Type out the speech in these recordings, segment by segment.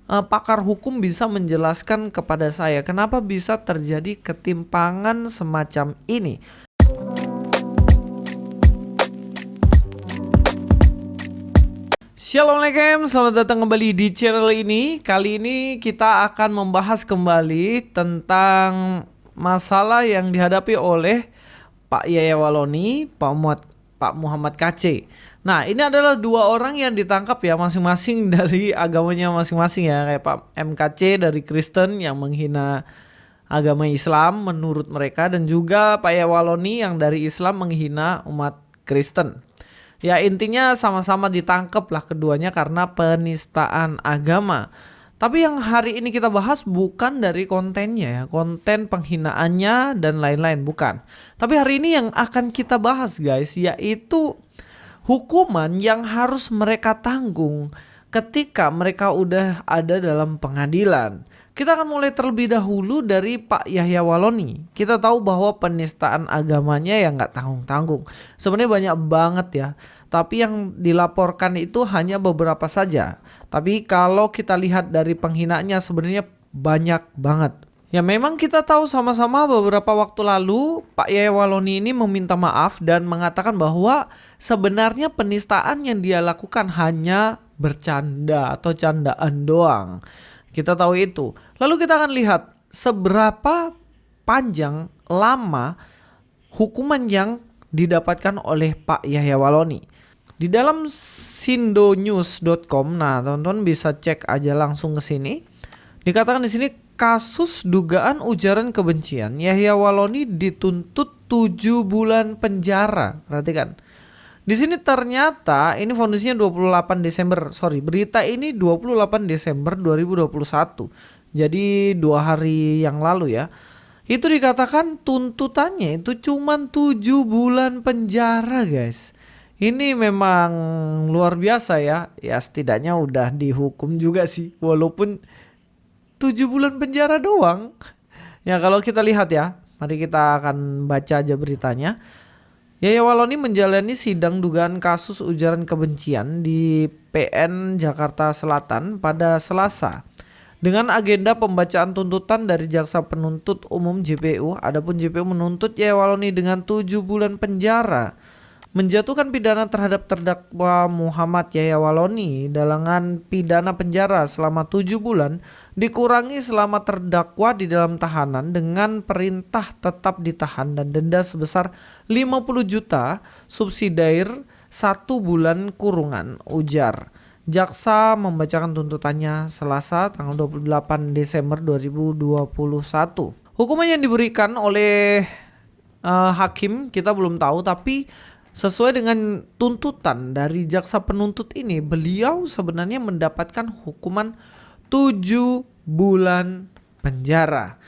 pakar hukum bisa menjelaskan kepada saya kenapa bisa terjadi ketimpangan semacam ini. Assalamualaikum, selamat datang kembali di channel ini. Kali ini kita akan membahas kembali tentang masalah yang dihadapi oleh Pak Yahya Walloni, Pak Muhammad KC. Nah, ini adalah dua orang yang ditangkap ya, masing-masing dari agamanya masing-masing ya. Kayak Pak MKC dari Kristen yang menghina agama Islam menurut mereka, dan juga Pak Yahya Walloni yang dari Islam menghina umat Kristen. Ya, intinya sama-sama ditangkap lah keduanya karena penistaan agama. Tapi yang hari ini kita bahas bukan dari kontennya ya, konten penghinaannya dan lain-lain, bukan. Tapi hari ini yang akan kita bahas guys, yaitu hukuman yang harus mereka tanggung ketika mereka udah ada dalam pengadilan. Kita akan mulai terlebih dahulu dari Pak Yahya Walloni. Kita tahu bahwa penistaan agamanya yang gak tanggung-tanggung. Sebenarnya banyak banget ya. Tapi yang dilaporkan itu hanya beberapa saja. Tapi kalau kita lihat dari penghinaannya sebenarnya banyak banget. Ya memang kita tahu sama-sama beberapa waktu lalu Pak Yahya Walloni ini meminta maaf dan mengatakan bahwa sebenarnya penistaan yang dia lakukan hanya bercanda atau candaan doang. Kita tahu itu. Lalu kita akan lihat seberapa panjang lama hukuman yang didapatkan oleh Pak Yahya Walloni. Di dalam sindonews.com, nah teman-teman bisa cek aja langsung ke sini. Dikatakan di sini kasus dugaan ujaran kebencian, Yahya Walloni dituntut 7 bulan penjara. Perhatikan. Di sini ternyata ini vonisnya 28 Desember. Berita ini 28 Desember 2021. Jadi 2 hari yang lalu ya. Itu dikatakan tuntutannya itu cuma 7 bulan penjara, guys. Ini memang luar biasa ya. Ya setidaknya udah dihukum juga sih, walaupun 7 bulan penjara doang. Ya kalau kita lihat ya, mari kita akan baca aja beritanya. Yahya Walloni menjalani sidang dugaan kasus ujaran kebencian di PN Jakarta Selatan pada Selasa dengan agenda pembacaan tuntutan dari Jaksa Penuntut Umum JPU. Adapun JPU menuntut Yahya Walloni dengan 7 bulan penjara, menjatuhkan pidana terhadap terdakwa Muhammad Yahya Walloni dengan pidana penjara selama 7 bulan dikurangi selama terdakwa di dalam tahanan dengan perintah tetap ditahan dan denda sebesar 50 juta subsidiar 1 bulan kurungan, ujar. Jaksa membacakan tuntutannya Selasa tanggal 28 Desember 2021. Hukuman yang diberikan oleh hakim kita belum tahu, tapi sesuai dengan tuntutan dari jaksa penuntut ini, beliau sebenarnya mendapatkan hukuman 7 bulan penjara.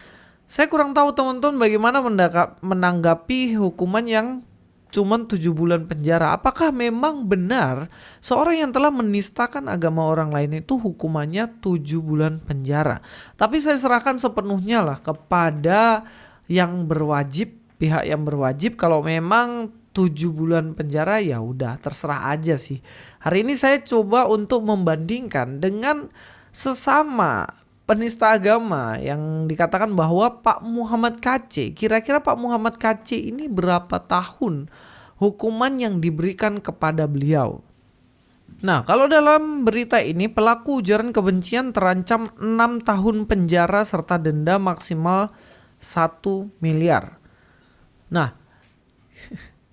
Saya kurang tahu teman-teman bagaimana menanggapi hukuman yang cuma 7 bulan penjara. Apakah memang benar seorang yang telah menistakan agama orang lain itu hukumannya 7 bulan penjara? Tapi saya serahkan sepenuhnya lah kepada yang berwajib, pihak yang berwajib. Kalau memang 7 bulan penjara ya udah terserah aja sih. Hari ini saya coba untuk membandingkan dengan sesama penista agama yang dikatakan bahwa Pak Muhammad KC. Kira-kira Pak Muhammad KC ini berapa tahun hukuman yang diberikan kepada beliau? Nah, kalau dalam berita ini pelaku ujaran kebencian terancam 6 tahun penjara serta denda maksimal 1 miliar. Nah,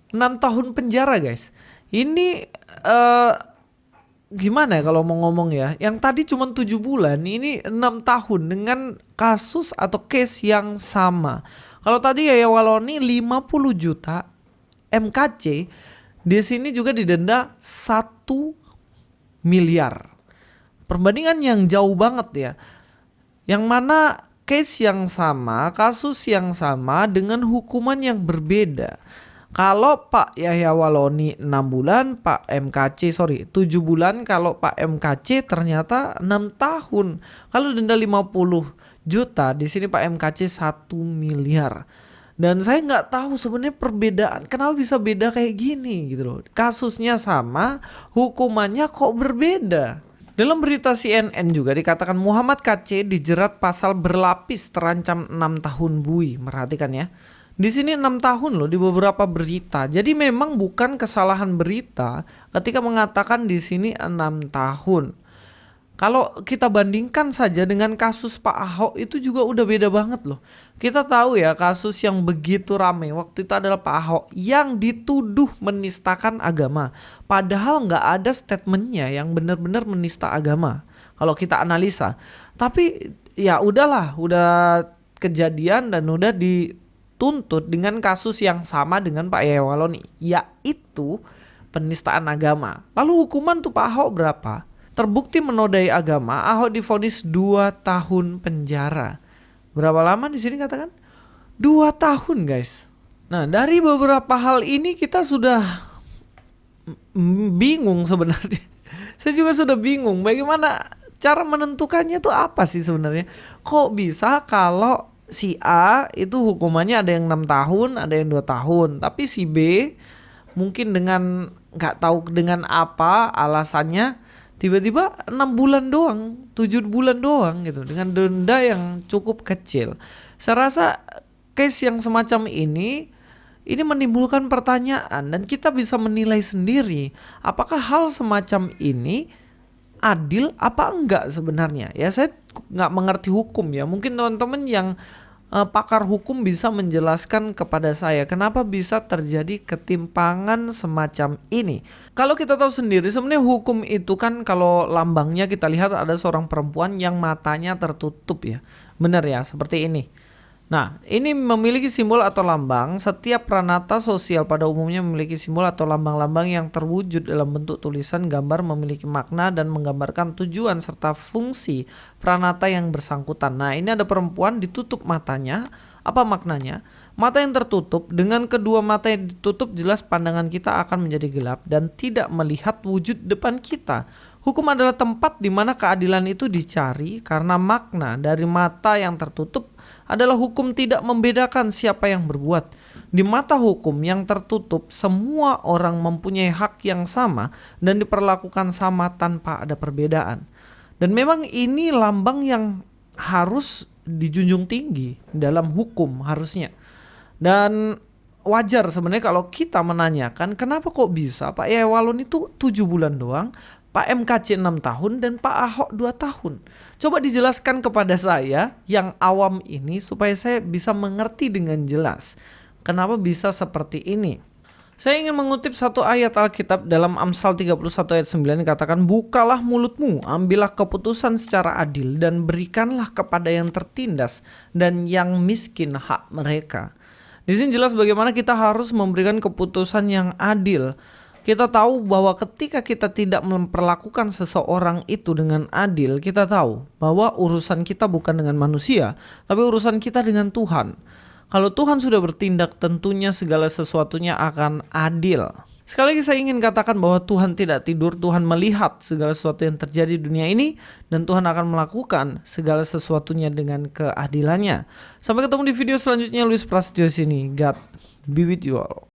6 tahun penjara guys. Ini gimana ya kalau mau ngomong ya. Yang tadi cuma 7 bulan, ini 6 tahun dengan kasus atau case yang sama. Kalau tadi Yahya Walloni 50 juta, MKC di sini juga didenda 1 miliar. Perbandingan yang jauh banget ya. Yang mana case yang sama, kasus yang sama dengan hukuman yang berbeda. Kalau Pak Yahya Walloni 6 bulan, Pak MKC 7 bulan, kalau Pak MKC ternyata 6 tahun. Kalau denda 50 juta, di sini Pak MKC 1 miliar. Dan saya nggak tahu sebenarnya perbedaan, kenapa bisa beda kayak gini gitu loh. Kasusnya sama, hukumannya kok berbeda. Dalam berita CNN juga dikatakan Muhammad KC dijerat pasal berlapis terancam 6 tahun bui. Perhatikan ya. Di sini 6 tahun loh di beberapa berita. Jadi memang bukan kesalahan berita ketika mengatakan di sini 6 tahun. Kalau kita bandingkan saja dengan kasus Pak Ahok itu juga udah beda banget loh. Kita tahu ya kasus yang begitu ramai waktu itu adalah Pak Ahok yang dituduh menistakan agama. Padahal nggak ada statementnya yang benar-benar menista agama. Kalau kita analisa. Tapi ya udahlah, udah kejadian dan udah dituntut dengan kasus yang sama dengan Pak Yahya Waloni. Yaitu penistaan agama. Lalu hukuman tuh Pak Ahok berapa? Terbukti menodai agama, Ahok divonis 2 tahun penjara. Berapa lama di sini katakan? 2 tahun guys. Nah dari beberapa hal ini kita sudah bingung sebenarnya. Saya juga sudah bingung bagaimana cara menentukannya tuh apa sih sebenarnya. Kok bisa kalau si A itu hukumannya ada yang 6 tahun, ada yang 2 tahun. Tapi si B mungkin dengan gak tahu dengan apa alasannya tiba-tiba 6 bulan doang, 7 bulan doang gitu dengan denda yang cukup kecil. Saya rasa case yang semacam ini menimbulkan pertanyaan dan kita bisa menilai sendiri apakah hal semacam ini adil apa enggak sebenarnya. Ya saya nggak mengerti hukum ya. Mungkin teman-teman yang pakar hukum bisa menjelaskan kepada saya kenapa bisa terjadi ketimpangan semacam ini. Kalau kita tahu sendiri sebenarnya hukum itu kan kalau lambangnya kita lihat ada seorang perempuan yang matanya tertutup ya. Benar ya seperti ini. Nah ini memiliki simbol atau lambang. Setiap pranata sosial pada umumnya memiliki simbol atau lambang-lambang yang terwujud dalam bentuk tulisan gambar memiliki makna dan menggambarkan tujuan serta fungsi pranata yang bersangkutan. Nah ini ada perempuan ditutup matanya. Apa maknanya? Mata yang tertutup, dengan kedua mata yang ditutup jelas pandangan kita akan menjadi gelap dan tidak melihat wujud depan kita. Hukum adalah tempat di mana keadilan itu dicari karena makna dari mata yang tertutup adalah hukum tidak membedakan siapa yang berbuat. Di mata hukum yang tertutup, semua orang mempunyai hak yang sama dan diperlakukan sama tanpa ada perbedaan. Dan memang ini lambang yang harus dijunjung tinggi dalam hukum harusnya. Dan wajar sebenarnya kalau kita menanyakan kenapa kok bisa Pak Yahya Waloni itu 7 bulan doang, Pak MKC 6 tahun dan Pak Ahok 2 tahun. Coba dijelaskan kepada saya yang awam ini supaya saya bisa mengerti dengan jelas kenapa bisa seperti ini. Saya ingin mengutip satu ayat Alkitab dalam Amsal 31 ayat 9 dikatakan, "Bukalah mulutmu, ambillah keputusan secara adil dan berikanlah kepada yang tertindas dan yang miskin hak mereka." Di sini jelas bagaimana kita harus memberikan keputusan yang adil. Kita tahu bahwa ketika kita tidak memperlakukan seseorang itu dengan adil, kita tahu bahwa urusan kita bukan dengan manusia, tapi urusan kita dengan Tuhan. Kalau Tuhan sudah bertindak, tentunya segala sesuatunya akan adil. Sekali lagi saya ingin katakan bahwa Tuhan tidak tidur, Tuhan melihat segala sesuatu yang terjadi di dunia ini dan Tuhan akan melakukan segala sesuatunya dengan keadilannya. Sampai ketemu di video selanjutnya, Luis Prasetyo sini. God be with you all.